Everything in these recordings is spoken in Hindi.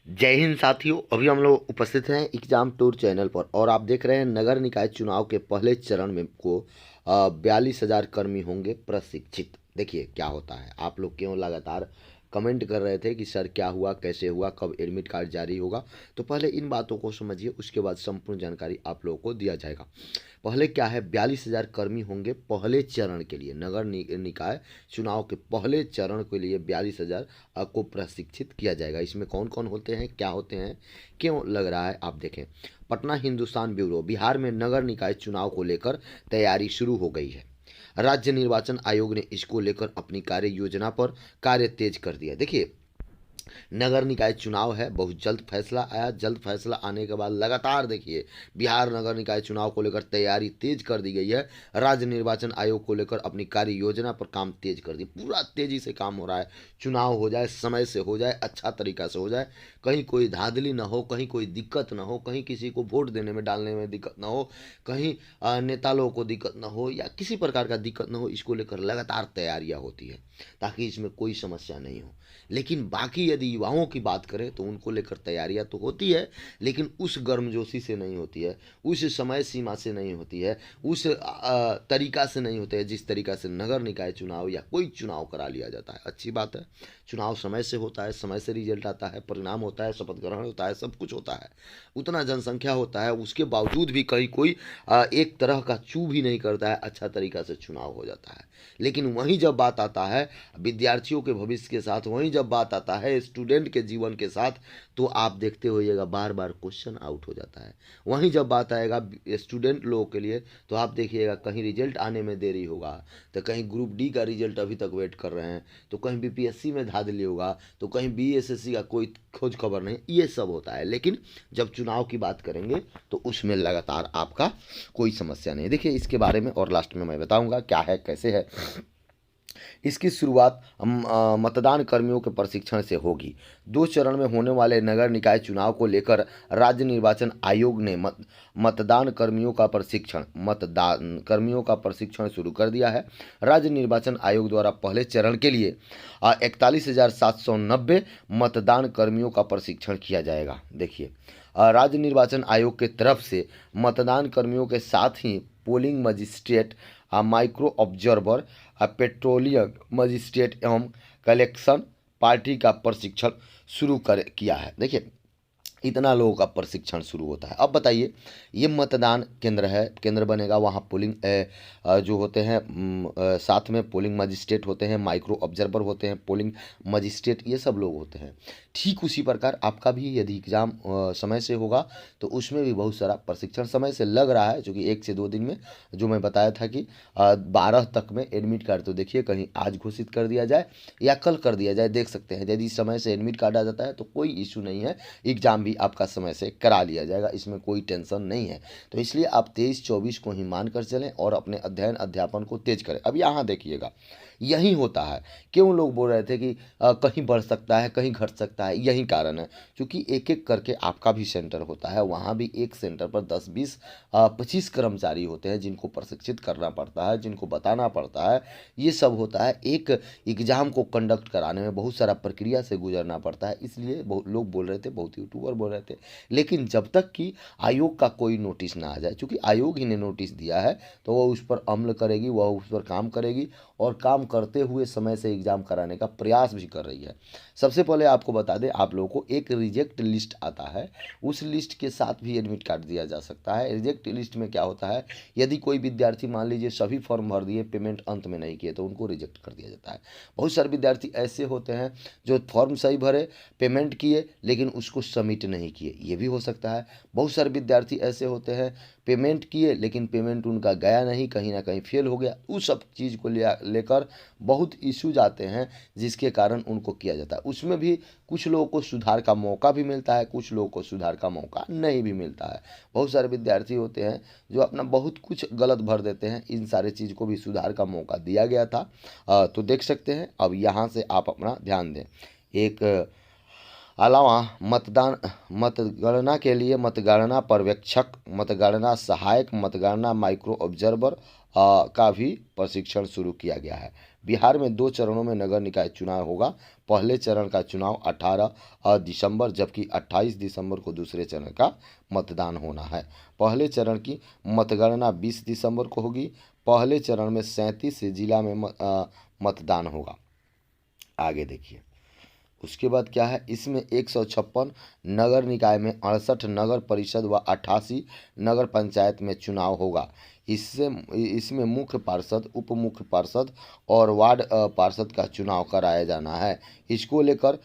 जय हिंद साथियों। अभी हम लोग उपस्थित हैं एग्जाम टूर चैनल पर और आप देख रहे हैं नगर निकाय चुनाव के पहले चरण में को 42,000 कर्मी होंगे प्रशिक्षित। देखिए क्या होता है। आप लोग क्यों लगातार कमेंट कर रहे थे कि सर क्या हुआ, कैसे हुआ, कब एडमिट कार्ड जारी होगा। तो पहले इन बातों को समझिए, उसके बाद संपूर्ण जानकारी आप लोगों को दिया जाएगा। पहले क्या है, 42,000 कर्मी होंगे पहले चरण के लिए। नगर निकाय चुनाव के पहले चरण के लिए 42,000 को प्रशिक्षित किया जाएगा। इसमें कौन कौन होते हैं, क्या होते हैं, क्यों लग रहा है, आप देखें। पटना हिंदुस्तान ब्यूरो। बिहार में नगर निकाय चुनाव को लेकर तैयारी शुरू हो गई है। राज्य निर्वाचन आयोग ने इसको लेकर अपनी कार्य योजना पर कार्य तेज कर दिया। देखिए, नगर निकाय चुनाव है, बहुत जल्द फैसला आया। जल्द फैसला आने के बाद लगातार देखिए बिहार नगर निकाय चुनाव को लेकर तैयारी तेज कर दी गई है। राज्य निर्वाचन आयोग को लेकर अपनी कार्य योजना पर काम तेज कर दी। पूरा तेजी से काम हो रहा है। चुनाव हो जाए, समय से हो जाए, अच्छा तरीका से हो जाए, कहीं कोई धांधली ना हो, कहीं कोई दिक्कत ना हो, कहीं किसी को वोट देने में डालने में दिक्कत ना हो, कहीं नेता लोगों को दिक्कत ना हो या किसी प्रकार का दिक्कत ना हो। इसको लेकर लगातार तैयारियां होती है ताकि इसमें कोई समस्या नहीं हो। लेकिन बाकी यदि युवाओं की बात करें तो उनको लेकर तैयारियां तो होती है, लेकिन उस गर्मजोशी से नहीं होती है, उस समय सीमा से नहीं होती है, उस तरीका से नहीं होते है जिस तरीका से नगर निकाय चुनाव या कोई चुनाव करा लिया जाता है। अच्छी बात है, चुनाव समय से होता है, समय से रिजल्ट आता है, परिणाम होता है, शपथ ग्रहण होता है, सब कुछ होता है। उतना जनसंख्या होता है, उसके बावजूद भी कहीं कोई एक तरह का चू भी नहीं करता है, अच्छा तरीका से चुनाव हो जाता है। लेकिन वहीं जब बात आता है विद्यार्थियों के भविष्य के साथ, वहीं जब बात आता है स्टूडेंट के जीवन के साथ, तो आप देखते होइएगा बार बार क्वेश्चन आउट हो जाता है। वहीं जब बात आएगा स्टूडेंट लोगों के लिए तो आप देखिएगा कहीं रिजल्ट आने में देरी होगा, तो कहीं ग्रुप डी का रिजल्ट अभी तक वेट कर रहे हैं, तो कहीं बीपीएससी में धांधली होगा, तो कहीं बीएसएससी का कोई खोज खबर नहीं। ये सब होता है। लेकिन जब चुनाव की बात करेंगे तो उसमें लगातार आपका कोई समस्या नहीं। देखिए इसके बारे में और लास्ट में मैं बताऊंगा क्या है, कैसे है। इसकी शुरुआत मतदान कर्मियों के प्रशिक्षण से होगी। 2 चरण में होने वाले नगर निकाय चुनाव को लेकर राज्य निर्वाचन आयोग ने मतदान कर्मियों का प्रशिक्षण शुरू कर दिया है। राज्य निर्वाचन आयोग द्वारा पहले चरण के लिए 41,790 मतदान कर्मियों का प्रशिक्षण किया जाएगा। देखिए, राज्य निर्वाचन आयोग के तरफ से मतदान कर्मियों के साथ ही polling magistrate, micro observer, petroleum magistrate एवं कलेक्शन पार्टी का प्रशिक्षण शुरू कर किया है। देखिए इतना लोगों का प्रशिक्षण शुरू होता है। अब बताइए, ये मतदान केंद्र है, केंद्र बनेगा, वहाँ पोलिंग जो होते हैं साथ में पोलिंग मजिस्ट्रेट होते हैं, माइक्रो ऑब्जर्वर होते हैं, पोलिंग मजिस्ट्रेट, ये सब लोग होते हैं। ठीक उसी प्रकार आपका भी यदि एग्ज़ाम समय से होगा तो उसमें भी बहुत सारा प्रशिक्षण समय से लग रहा है, जो कि 1 से 2 दिन में, जो मैं बताया था कि 12 तक में एडमिट कार्ड, तो देखिए कहीं आज घोषित कर दिया जाए या कल कर दिया जाए, देख सकते हैं। यदि समय से एडमिट कार्ड आ जाता है तो कोई इशू नहीं है, एग्ज़ाम भी आपका समय से करा लिया जाएगा, इसमें कोई टेंशन नहीं है। तो इसलिए आप 23-24 को ही मान कर चलें और अपने अध्ययन अध्यापन को तेज करें। अब यहाँ देखिएगा यही होता है। क्यों लोग बोल रहे थे कि कहीं बढ़ सकता है, कहीं घट सकता है, यही कारण है। क्योंकि एक एक करके आपका भी सेंटर होता है, वहाँ भी एक सेंटर पर 10, 20, 25 कर्मचारी होते हैं जिनको प्रशिक्षित करना पड़ता है, जिनको बताना पड़ता है, ये सब होता है। एक एग्ज़ाम को कंडक्ट कराने में बहुत सारा प्रक्रिया से गुजरना पड़ता है। इसलिए बहुत लोग बोल रहे थे, बहुत यूट्यूबर बोल रहे थे। लेकिन जब तक कि आयोग का कोई नोटिस ना आ जाए, क्योंकि आयोग ही ने नोटिस दिया है, तो वह उस पर अमल करेगी, वह उस पर काम करेगी और काम करते हुए समय से एग्ज़ाम कराने का प्रयास भी कर रही है। सबसे पहले आपको बता दें, आप लोगों को एक रिजेक्ट लिस्ट आता है, उस लिस्ट के साथ भी एडमिट कार्ड दिया जा सकता है। रिजेक्ट लिस्ट में क्या होता है, यदि कोई विद्यार्थी मान लीजिए सभी फॉर्म भर दिए, पेमेंट अंत में नहीं किए, तो उनको रिजेक्ट कर दिया जाता है। बहुत सारे विद्यार्थी ऐसे होते हैं जो फॉर्म सही भरे, पेमेंट किए, लेकिन उसको सबमिट नहीं किए, ये भी हो सकता है। बहुत सारे विद्यार्थी ऐसे होते हैं पेमेंट किए लेकिन पेमेंट उनका गया नहीं, कहीं ना कहीं फेल हो गया। उस सब चीज़ को लेकर बहुत इश्यूज आते हैं जिसके कारण उनको किया जाता है। उसमें भी कुछ लोगों को सुधार का मौका भी मिलता है, कुछ लोगों को सुधार का मौका नहीं भी मिलता है। बहुत सारे विद्यार्थी होते हैं जो अपना बहुत कुछ गलत भर देते हैं, इन सारे चीज़ को भी सुधार का मौका दिया गया था। तो देख सकते हैं। अब यहाँ से आप अपना ध्यान दें। एक अलावा मतगणना के लिए मतगणना पर्यवेक्षक, मतगणना सहायक, मतगणना माइक्रो ऑब्जर्वर का भी प्रशिक्षण शुरू किया गया है। बिहार में 2 चरणों में नगर निकाय चुनाव होगा। पहले चरण का चुनाव 18 दिसंबर जबकि 28 दिसंबर को दूसरे चरण का मतदान होना है। पहले चरण की मतगणना 20 दिसंबर को होगी। पहले चरण में 37 जिला में मतदान होगा। आगे देखिए, उसके बाद क्या है, इसमें 156 नगर निकाय में 68 नगर परिषद व 88 नगर पंचायत में चुनाव होगा। इसमें मुख्य पार्षद, उप मुख्य पार्षद और वार्ड पार्षद का चुनाव कराया जाना है। इसको लेकर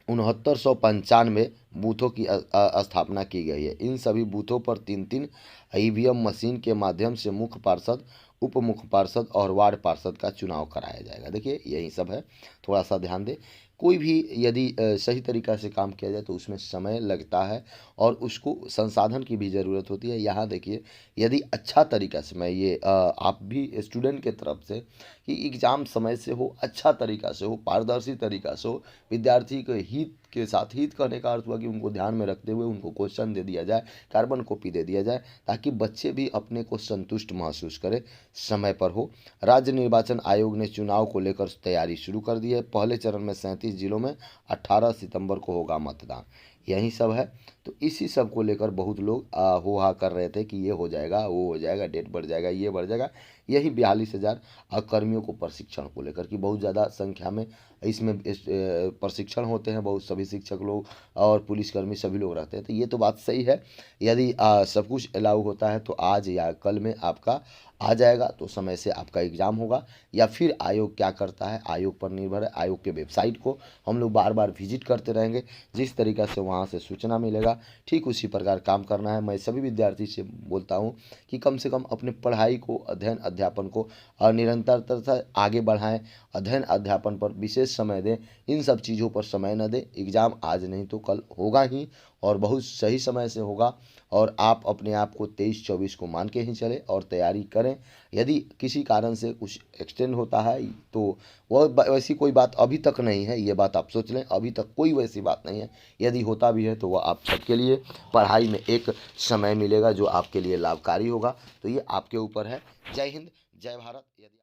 6995 बूथों की स्थापना की गई है। इन सभी बूथों पर 3-3 ईवीएम मशीन के माध्यम से मुख्य पार्षद, उप मुख्य पार्षद और वार्ड पार्षद का चुनाव कराया जाएगा। देखिए यही सब है, थोड़ा सा ध्यान दें। कोई भी यदि सही तरीक़ा से काम किया जाए तो उसमें समय लगता है और उसको संसाधन की भी ज़रूरत होती है। यहाँ देखिए, यदि अच्छा तरीक़ा से, मैं ये आप भी स्टूडेंट के तरफ से कि एग्ज़ाम समय से हो, अच्छा तरीक़ा से हो, पारदर्शी तरीक़ा से हो, विद्यार्थी के हित के साथ, हित करने का अर्थ हुआ कि उनको ध्यान में रखते हुए उनको क्वेश्चन दे दिया जाए, कार्बन कॉपी दे दिया जाए, ताकि बच्चे भी अपने को संतुष्ट महसूस करें, समय पर हो। राज्य निर्वाचन आयोग ने चुनाव को लेकर तैयारी शुरू कर दी है। पहले चरण में 37 जिलों में 18 सितंबर को होगा मतदान। यही सब है। तो इसी सब को लेकर बहुत लोग हो हा कर रहे थे कि ये हो जाएगा, वो हो जाएगा, डेट बढ़ जाएगा, ये बढ़ जाएगा। यही 42,000 कर्मियों को प्रशिक्षण को लेकर कि बहुत ज़्यादा संख्या में इसमें प्रशिक्षण होते हैं, बहुत सभी शिक्षक लोग और पुलिसकर्मी सभी लोग रहते हैं। तो ये तो बात सही है। यदि सब कुछ अलाउ होता है तो आज या कल में आपका आ जाएगा, तो समय से आपका एग्ज़ाम होगा। या फिर आयोग क्या करता है, आयोग पर निर्भर है। आयोग के वेबसाइट को हम लोग बार बार विजिट करते रहेंगे। जिस तरीक़ा से वहाँ से सूचना मिलेगा, ठीक उसी प्रकार काम करना है। मैं सभी विद्यार्थी से बोलता हूँ कि कम से कम अपने पढ़ाई को, अध्ययन अध्यापन को निरंतरता आगे बढ़ाएं। अध्ययन अध्यापन पर विशेष समय दें, इन सब चीज़ों पर समय न दें। एग्ज़ाम आज नहीं तो कल होगा ही, और बहुत सही समय से होगा। और आप अपने आप को 23-24 को मान के ही चलें और तैयारी करें। यदि किसी कारण से कुछ एक्सटेंड होता है तो वह वैसी कोई बात अभी तक नहीं है, ये बात आप सोच लें। अभी तक कोई वैसी बात नहीं है। यदि होता भी है तो वह आप सबके लिए पढ़ाई में एक समय मिलेगा जो आपके लिए लाभकारी होगा। तो ये आपके ऊपर है। जय हिंद, जय भारत। यदि